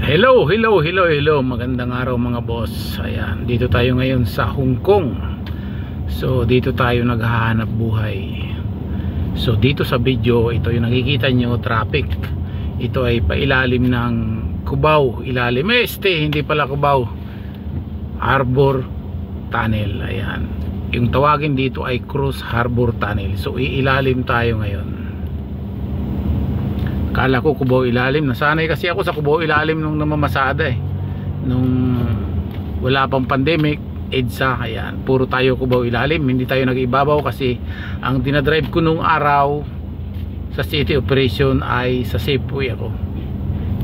Hello, magandang araw mga boss. Ayan, dito tayo ngayon sa Hong Kong. So dito tayo naghahanap buhay. So dito sa video, ito yung nakikita nyo, traffic. Ito ay pailalim ng Cubao, ilalim hindi pala Cubao, Harbor Tunnel. Ayan, yung tawagin dito ay Cross Harbor Tunnel. So iilalim tayo ngayon. Kala ko Cubao ilalim, nasanay kasi ako sa Cubao ilalim nung namamasada nung wala pang pandemic, EDSA. Ayan, puro tayo Cubao ilalim, hindi tayo nag-ibabaw kasi ang dinadrive ko nung araw sa city operation ay sa Safeway ako.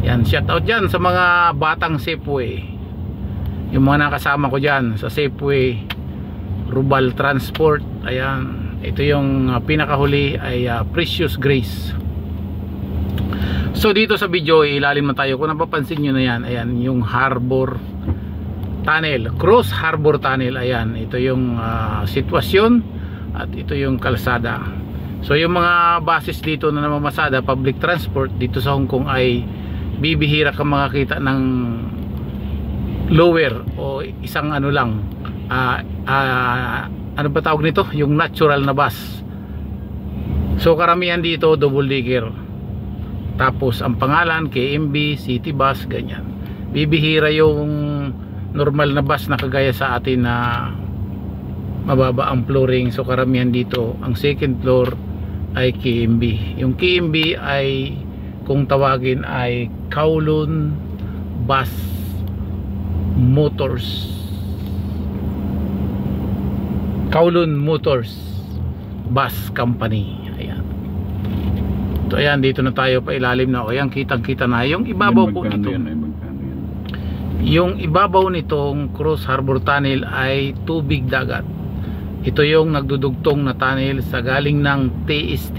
Yan, shout out dyan sa mga batang Safeway, yung mga nakasama ko dyan sa Safeway Rubal Transport. Ayan, ito yung pinakahuli ay Precious Grace. So dito sa video ilalim na tayo. Kung napapansin nyo na yan, ayan yung Harbor Tunnel, Cross Harbor Tunnel. Ayan, ito yung sitwasyon at ito yung kalsada. So yung mga bases dito na namamasada, public transport dito sa Hong Kong ay bibihira ka makakita ng lower o isang ano lang, ano ba tawag nito, yung natural na bus. So karamihan dito double decker, tapos ang pangalan KMB, City Bus, ganyan. Bibihira yung normal na bus na kagaya sa atin na mababa ang flooring. So karamihan dito ang second floor ay KMB. Yung KMB ay kung tawagin ay Kowloon Bus Motors, Kowloon Motors Bus Company. Ayan. So ayan, dito na tayo pa ilalim na. Ayan, kitang kita na yung ibabaw po nito. Yung ibabaw nitong Cross Harbor Tunnel ay tubig dagat. Ito yung nagdudugtong na tunnel sa galing ng TST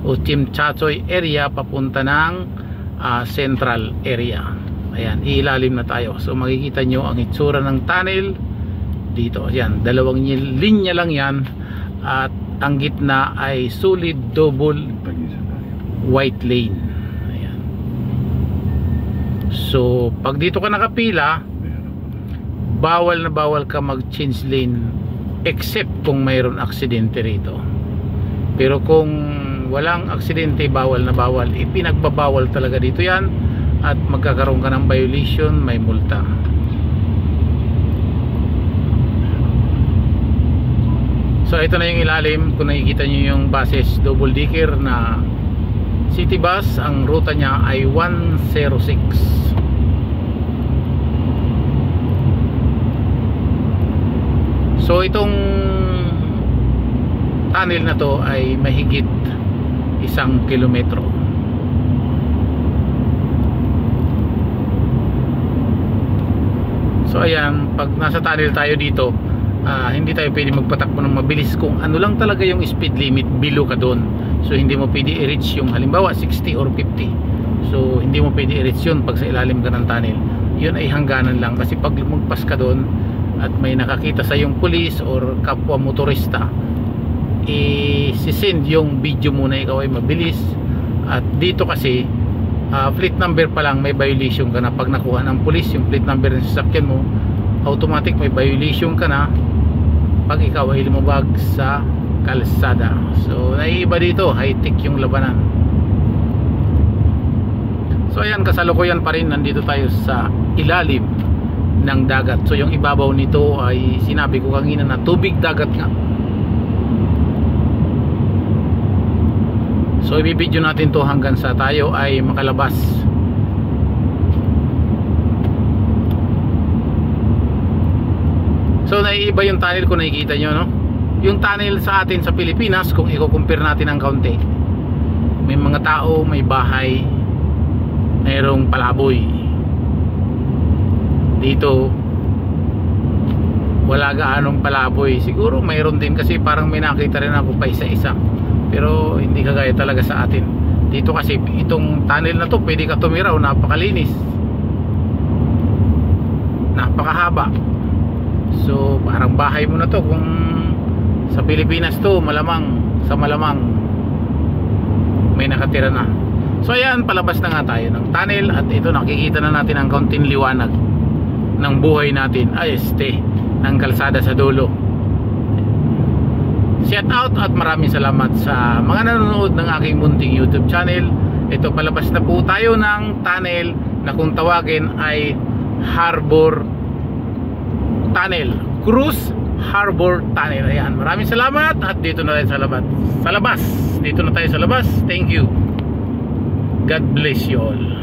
o Tsim Sha Tsui area papunta ng central area. Ayan, ilalim na tayo. So makikita nyo ang itsura ng tunnel dito. Ayan, dalawang linya lang yan at ang gitna ay solid double white lane. Ayan. So pag dito ka nakapila, bawal na bawal ka mag change lane except kung mayroon aksidente rito. Pero kung walang aksidente, bawal na bawal, ipinagbabawal talaga dito yan at magkakaroon ka ng violation, may multa. So ito na yung ilalim. Kung nakikita nyo yung buses double decker na city bus, ang ruta niya ay 106. So itong tunnel na to ay mahigit 1 kilometro. So ayan, pag nasa tunnel tayo dito, hindi tayo pwede magpatakbo ng mabilis. Kung ano lang talaga yung speed limit, below ka doon. So hindi mo pwede i-reach yung halimbawa 60 or 50. So hindi mo pwede i-reach yun pag sa ilalim ka ng tunnel. Yun ay hangganan lang. Kasi pag lumagpas ka doon at may nakakita sa yung police or kapwa motorista, i-send yung video muna ikaw ay mabilis. At dito kasi plate number pa lang may violation ka na. Pag nakuha ng police yung plate number ng sasakyan mo, automatic may violation ka na pag ikaw ay lumabag sa kalsada. So naiiba dito, high-tech yung labanan. So ayan, kasalukuyan pa rin nandito tayo sa ilalim ng dagat. So yung ibabaw nito ay sinabi ko kanina na tubig dagat nga. So ibibidyo natin to hanggang sa tayo ay makalabas. So naiiba yung tunnel kung nakikita nyo, no? Yung tunnel sa atin sa Pilipinas, kung i-compare natin ng kaunti, may mga tao, may bahay, mayroong palaboy. Dito wala gaanong palaboy. Siguro mayroon din kasi parang may nakita rin ako pa isa-isa, pero hindi kagaya talaga sa atin. Dito kasi itong tunnel na to pwede ka tumiraw, napakalinis, napakahaba. So parang bahay mo na to. Kung sa Pilipinas to, malamang sa malamang may nakatira na. So ayan, palabas na nga tayo ng tunnel at ito nakikita na natin ang kaunting liwanag ng buhay natin, ng kalsada sa dulo. Shout out at maraming salamat sa mga nanonood ng aking munting YouTube channel. Ito, palabas na po tayo ng tunnel na kung tawagin ay Harbor Tunnel, Cruz Harbor Tunnel. Ayan, maraming salamat at dito na tayo sa labas. Dito na tayo sa labas. Thank you. God bless you all.